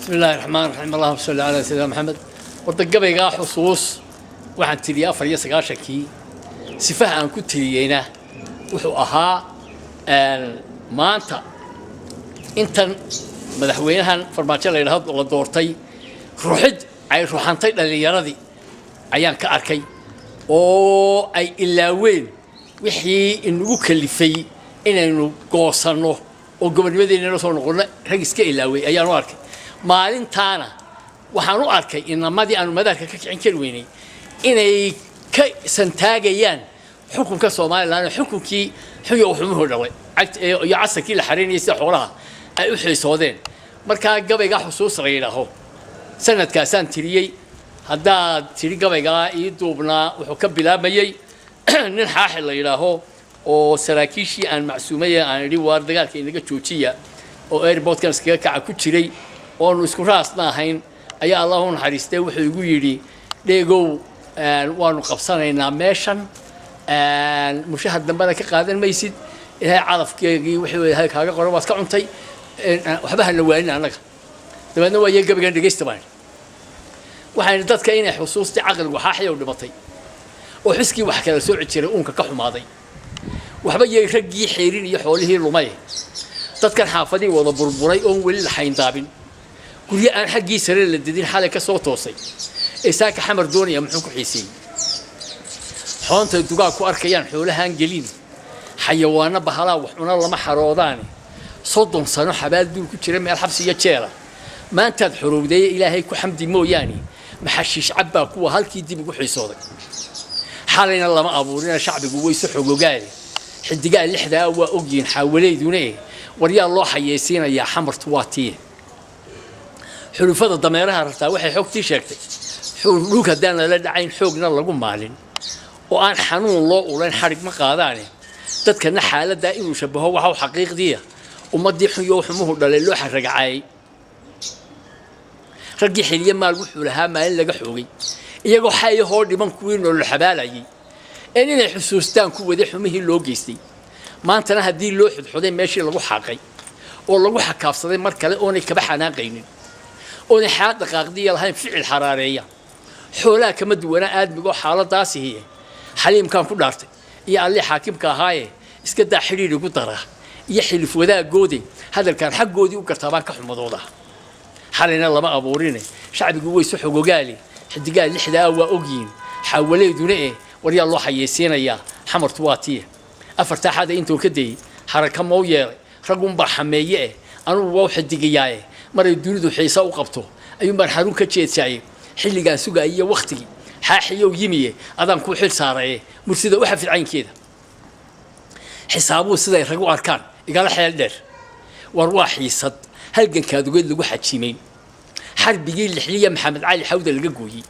بسم الله الرحمن الرحيم اللهم صل على سيدنا محمد wadagabayga xusuus waxaan tiriyaa 4 sifaha aan ku tiriyayna wuxuu ahaa maanta intan madaxweynahan farmaajo la yiraahdo la doortay ruuxid ay ruuxantay dhalinyaradii ayaan ka arkay oo ay ilaaween wixii inagu kalifay inaynu goosano oo gobonnimadeena soo noqono rag iska ilaaway ayaan u arkay maalintaana waxaan u arkay inamadii aanu madaxka ka kicin kari weynay inay ka santaagayaan xukunka Soomaaliland xukunkii xuyo wuxuu dhalay iyo casarkii la xariinayay sida xoolaha ay u xiisoodeen marka gabayga xusuus reeyraho sanadkaasaan tiriyay hadda tiri gabayga ii duubnaa wuxuu ka bilaabayay nin xaaxil la yiraaho oo saraakiishii aan macsuumay aan iri waar dagaalka inaga joojiya oo airportkan iskaga kaca ku jiray oo isku raasna ahayn ayaa Allah u naxariistay wuxuu igu yiri dheegow waanu qabsanaynaa meeshan mushahad dambana ka qaadan maysid ilaahay cadafkeegii wuxuu yahay kaaga qoran waad ka cuntay waxba hana waayna anaga dabadna waa yeeg gabaygan dhageysta baan waxaan dadka inay xusuusta aqliga xaaxiyo dhimatay oo xiskii wax kala soo jiray uunka ka xumaaday waxba yeey ragii xeerin iyo xoolihii lumay dadkan xaafadii wada burburay oo wali la hayn daabin guriga aan xaqii sare la didin xalay ka soo toosay isaaka xamar doonaya muxuu ku xiisay xoonta dugaa ku arkayaan xoolahan gelin xayawaana bahala wax una lama xaroodaan 30 sano xabaal dul ku jira meel xabsiga jeela maantaad xurowday ilaahay ku xamdi mooyaani maxashish cabba kuwa halkii dib ugu xiisooday xalayna lama abuurina shacbigu way soo xogogaay xidigaa lixda waa ogyiin xawaleyduna waryaa loo xayeeysiinaya xamartu waatii xulufada dameeraha rartaa waxay xogtii sheegtay xululka daan la dhacayn xoogna lagu maalin oo aan xanuun loo uleyn xarig ma qaadaane dadkana xaaladda inuu shabaho waxa xaqiiqdiya ummadii xuyo xumuhu dhalay loo xaragacay ragii xiliye maal wuxuu lahaa maalin laga xoogay iyagoo xayo hoo dhiman kuwiin oo la xabaalayay inay xusuustaan ku wada xumihii loo geystay maantana hadii loo xudxuday meeshii lagu xaqay oo lagu xakaafsaday mar kale oo ay kaba xanaaqaynin oo xaad dhaqaaqdiya lahayn ficil xaraareeya xoolaha kama duwana aadmigo xaaladaas hiyay xaliimkan ku dhaartay iyo alle xaakimka ahaaye iska daa xiriir ugu dara iyo xilif wadaagooday hadalkan xaqoodii u gartaabaan ka xumadooda xalina lama abuurinay shacbigu way soo xogogaali xidigaa lixda waa ogyiin xawaleyduna waryaa loo xayeeysiinaya xamartu waatii afarta xada intuu ka day haraka moo yeelay ragun ba xameeye anu waa xidigayay maray dunidu xiisa u qabto ayuu mar xarun ka jeedsay xilligan sugaayay waqtigi xaaxiyo yimiye adan ku xil saaray mursida waxa fiicankeeda xisaabu siday rag u arkaan igala xeel dheer war waa xiisad halgankaad ugeed lagu xajiimay xarbigii lixliya maxamed cali xawda laga gooyay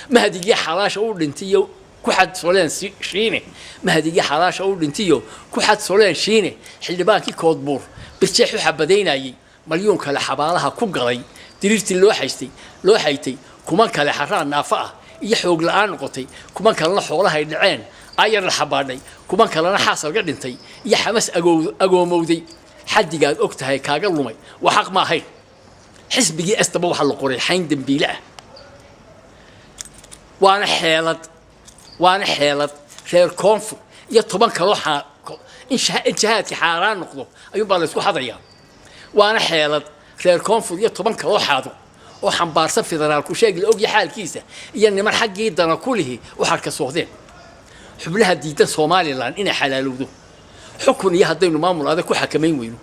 mahadiga xalaasha u dhintiyo ku xad soleen shiine mahadiga xalaasha u dhintiyo ku xad soleen shiine xildhibaankii koodbuur birjeexu xabadeynayay مليون كلا حبالها كوجري ديرتي لو حيتي كمان كلا حران نافعة يحوق الآن قطي كمان كلا حولها العين أير الحباني كمان كلا حاصل قدنتي يحمس أجو مودي حد قال أكتها كاجل مي وحق ما هي حسب بيجي استبوح القري حين دبيله وأنا حيلت خير كونف يطبن كلا انشهات حاران نقطه أيوب الله يسوي حضيان وانا حيلد خير كونفور iyo 10 kala xaado oo xambaarsan federaalku sheegay og yahay xaalkiisa iyo niman xaqii dana kulihi waxa ka soohdeen xubnaha diidan Soomaaliland inay xalaalowdo xukun iyo hadaynu maamul adag ku xakameyn weyno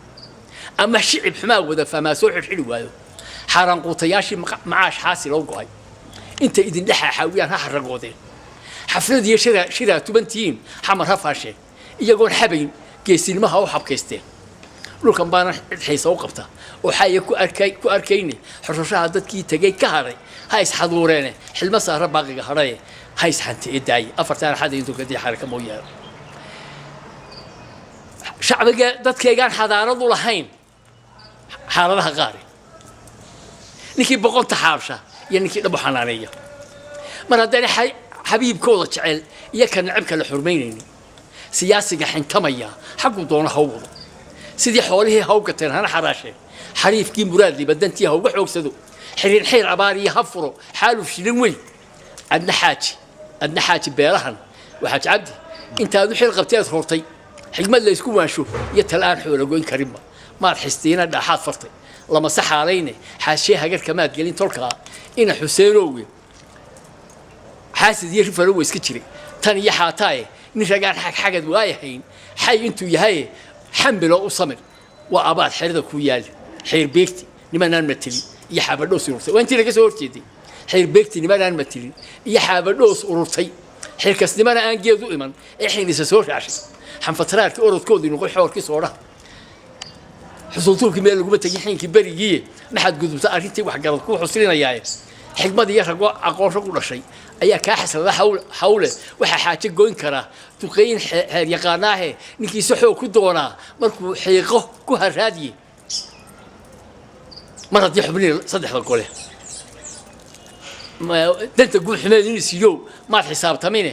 ama shicib xumaa wada fama soo xirxiri waayo xaran qutayaashii macaash xaasil oo go'ay inta idin dhaxa xawiyaan ha xaragoodeen xafladii shira tubantiin xamar hafaashe iyagoon xabayn geesilmaha oo xabkaysteen لكن بان xiisa u qabta oo xay ku arkayni xurushaha dadkii tagay ka haray hays xaduureene xilma saar baaqiga haray hays xanti idaay afartan xad intuu ka dii xarka mooyaan shacbiga dadkaygan xadaaradu lahayn xaaladaha qaari ninkii boqonta xaabsha iyo ninkii dhabo xanaaneeyo mar haddana xabiibkooda jecel iyo kan nacibka la xurmeynayni siyaasiga xintamaya xaqu doona hawdo sidii xoolihii hawgateen hana xaraasheen حريف كي مراد لي بدنتيها وحوق سدو حرين حير عباري هفرو حالو في شلين وين عندنا حاجي بيرهن وحاج عبدي انت هذو حيل قبتيات خورتي حكمة لا يسكون وانشوف يتلان حول قوين كريمة ما حستينا دا حاد فرطي لما صح علينا حاشيها غير كماد قالين تركها إن حسينوي حاسد يشوف لو اسكتشري تاني يحاتاي نشجع حاجة دوايهين حي انتو يهاي حنبلو وصمر واباد حيردا كويال حير بيكتي نما نمتلي يا حابدوس ورتي وانت لك سورتيدي حير بيكتي نما نمتلي يا حابدوس ورتي حير كاس نما ان جيدو ايمان احين سسور عشي حنفترات اورودكودي نقول حوركي سوره حصلتوك مeel lagu batay xiinkii barigii maxad gudubta arintii wax garad ku xusrinayay xigmad iyo rag aqoon ku dhashay ayaa ka xasilada hawle waxa xaaje goyn kara tuqeyn heer yaqaanahe ninkii saxoo ku doonaa markuu xiiqo ku haraadiye maradii xubniin saddexda gole ma danta guul xumeedin siyo ma xisaabtamine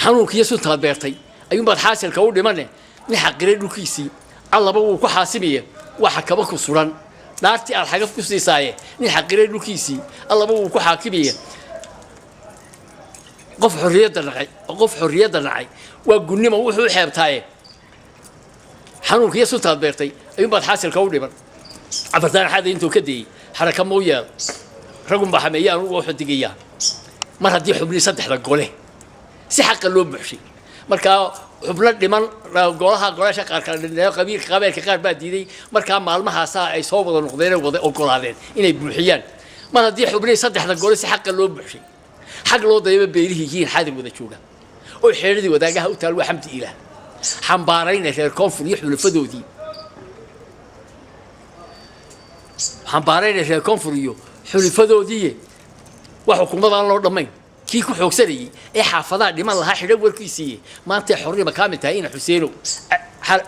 xanuunkiyo sunta beertay ayuu baad xaasilka u dhimanay ni xaqire dhulkiisii الله بقول كحاسمية واحد كبك صوران نارتي الحاجة في كسي ساية نحقرين لكيسي الله بقول كحاكمية قف حرية الرعي وقلني ما هو حيب تاي حنوك يا سلطان بيرتي أيوم بعد حاسل كوني بر عبردان هذا أنتو كدي حركة مويا رقم بحمية روح دقيقة مرة دي حبني صدح رجوله سحق اللوب بحشي مركا xubno dhiman golaha qabiilka qaar baa diiday markaa maalmaha saa ay soo wada noqdeen wada ogolaadeen inay buuxiyaan mar haddii xubnii saddexda gole si xaq loo buuxshay xaq loo dayba beelihiin xadir wada jooga oo xeeradii wadaagaha u taal waa xamdi ilaah xambaarayna reer koonfur iyo xulafadoodii xambaarayna reer koonfur iyo xulafadoodii wax xukuumadan loo dhamayn كي كو حوكسري اي حافظات دي ما لها خيره وركيسي ما انت حريه مكامل تاين حسينو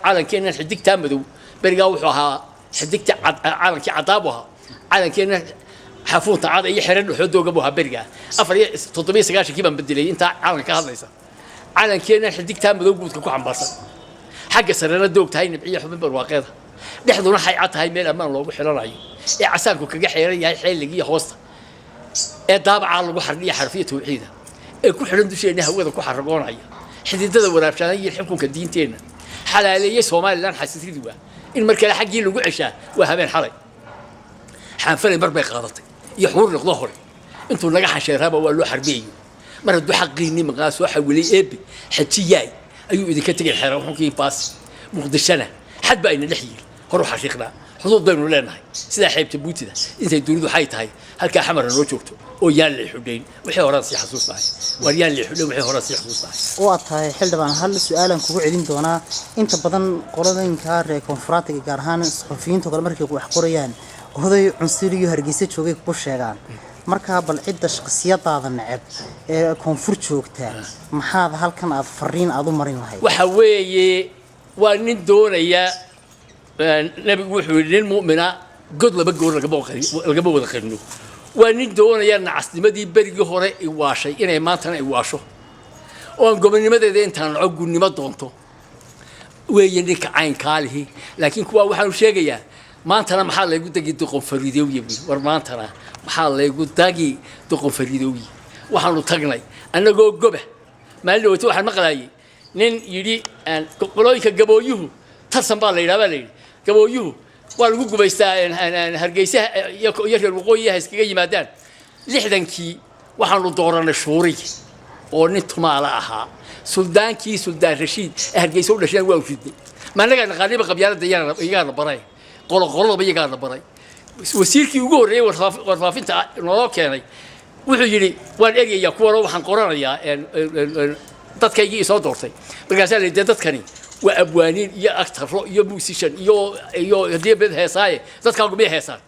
على كان حديك تامدو برغا وخها حديك على كي عطابها على كان حفوت عاد اي خيره خدو غبوها برغا افر 390 كيبان بدلي انت على كهدليسا على كان حديك تامدو غودك كو حنبارسن حق سرنا دوغتاي نبعيه حبن برواقيده دخدونا حيعتها ميل امان لوغو خيرanayo ee casaanku kaga xeeran yahay xilligii hoosta دابع على البحر حرفية توحيدة كل حلم دوشي إنها هو ذا كحر رجونايا حديد ذا ولا بشان يحكم كدينتين حلالية سومال لان حسيت دوا المركز حقي اللي وعشة وهمين حري حنفرق بربع قاضتي يحور الظهر أنتوا نجح شرابة ولا حربية مرة دو حقيني مقاس وحولي أبي حتى جاي أيوة إذا كنت الحرام حكي باس مقدسنا حد بين اللحية هروح حشيقنا حضور ضمن ولا نهاي سيدا حيب تبوتي ده انت تريدوا حيت هاي هلكا حمر نو جوجتو oo yaan la xudeen wixii hore si xasuustahay wariyaan la xudeen wixii hore si xasuustahay waa tahay xildhibaan hal su'aalan kugu celin doonaa inta badan qoladanka reer koonfuraadka gaar ahaan saxafiyiinta kale markay wax qorayaan oday cunsuriyo hargeysa joogay ku sheegaan marka bal cid shakhsiyadaada nacab ee koonfur joogta maxaa halkan aad fariin aad u marin lahayd waxa weeye waa nin doonaya nabi wuxuu nin muumina god laba goor laga wada qarino وأن دونا نعسنمدي بريء هراء واشي إنه ما تنا واشوا وأن قبل ما تدين تنا عقول نما دونتو وينك عين كاله لكن كوا واحد شيء ما تنا محل يقول تجي تقوم فريدوي يبي ورما تنا محل يقول تجي تقوم فريدوي وحنا تجني أنا جو قبه ما له تو واحد مقلاي نين يدي أن قلوي كجبويه تصم بالي لا بالي جبويه والوجو بيستان هرجيسه يشر وقويه هسكي يمادان لحدنكي وحنا دورنا شوري ونتما علىها سلطان رشيد هرجيسه ولا شيء واجد ما نقدر غالب قبيلة ديانا يقارن براي قول بيقارن براي وسيركي يقول ري ورفافين تاع نوك يعني وحجري والأريا يكورو وحن قرنا يا تذكري صوت دورتي بقاسة تذكرني وأبوانين يا أكثر يا بوسيشن يا دي بده هساي تذكروا بيه هسا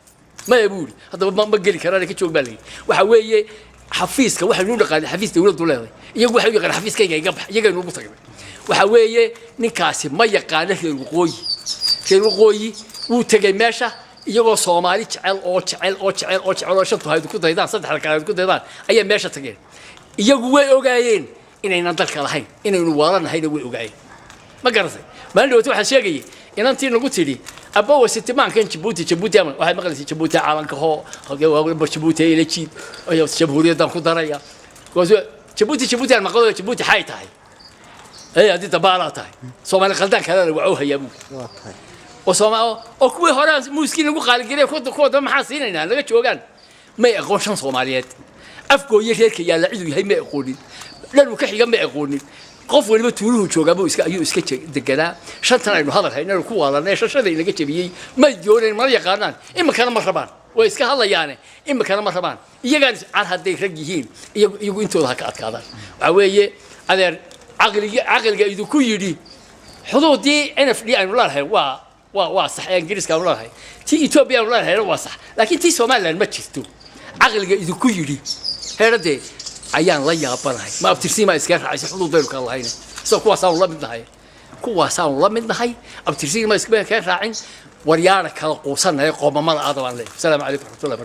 ما يقول هذا ما بقول كرارك تشوف بالي وحوي حفيز كواحد نقول قال حفيز تقول دولار يقول حوي قال حفيز كي يقبح يقول نقول تقريبا وحوي نكاسب ما يقانه الوقوي وتجمعشه يقول صومالي تعال شطوا هاي كده هيدا صدق حركات كده هيدا أي ماشة تجين يقول وجايين إن نضل كلاهين إن الوارن هيدا وجايين ما قرصي ما عنده توحد شيء إن أنتي نقول تري أبوه ستمان كان جبوتي أمن واحد مقلس جبوتي عالن كهو جبوتي إلى شيء أيوة جبورية دام خضرايا جبوتي المقولة جبوتي حي تاعي هي هذه تبارة تاعي سوما الخلدان كذا وعوها يا أبو وسوما أكوي هراس مسكين أبو خالد كذا كود ما حاسين هنا لقيت شو كان ما يقول شان صوماليات أفكو يهيك يا لعيد هي ما يقولين لأنه كحي ما يقولين قف ولما تقولوا شو قابو إسكت دقنا شنطنا إنه هذا هنا الكوا هذا ناس شذي اللي جت بيجي ما يجون ما يقارنان إما كان مرحبان وإسكت هذا يعني إما كان مرحبان يجان على هذيك رجيين يجوا أنتوا هكذا كذا عويه هذا عقل يدو كيدي حدود دي أنا في أنا ولا هي واصح إنجليز كان ولا هي تي إثيوبيا ولا هي واصح لكن تي سوماليلاند ما تشتو عقل يدو كيدي هذا ayaan la yaabanahay ma abtirsiima iska raacay xuduudeedu ka lahayn soo kuwaasaan la mid nahay abtirsiima iska ka raacin waryaana kala quusanay qoomamada aad waan leeyahay. Assalaamu calaykum wa rahmatullahi wa barakatuh.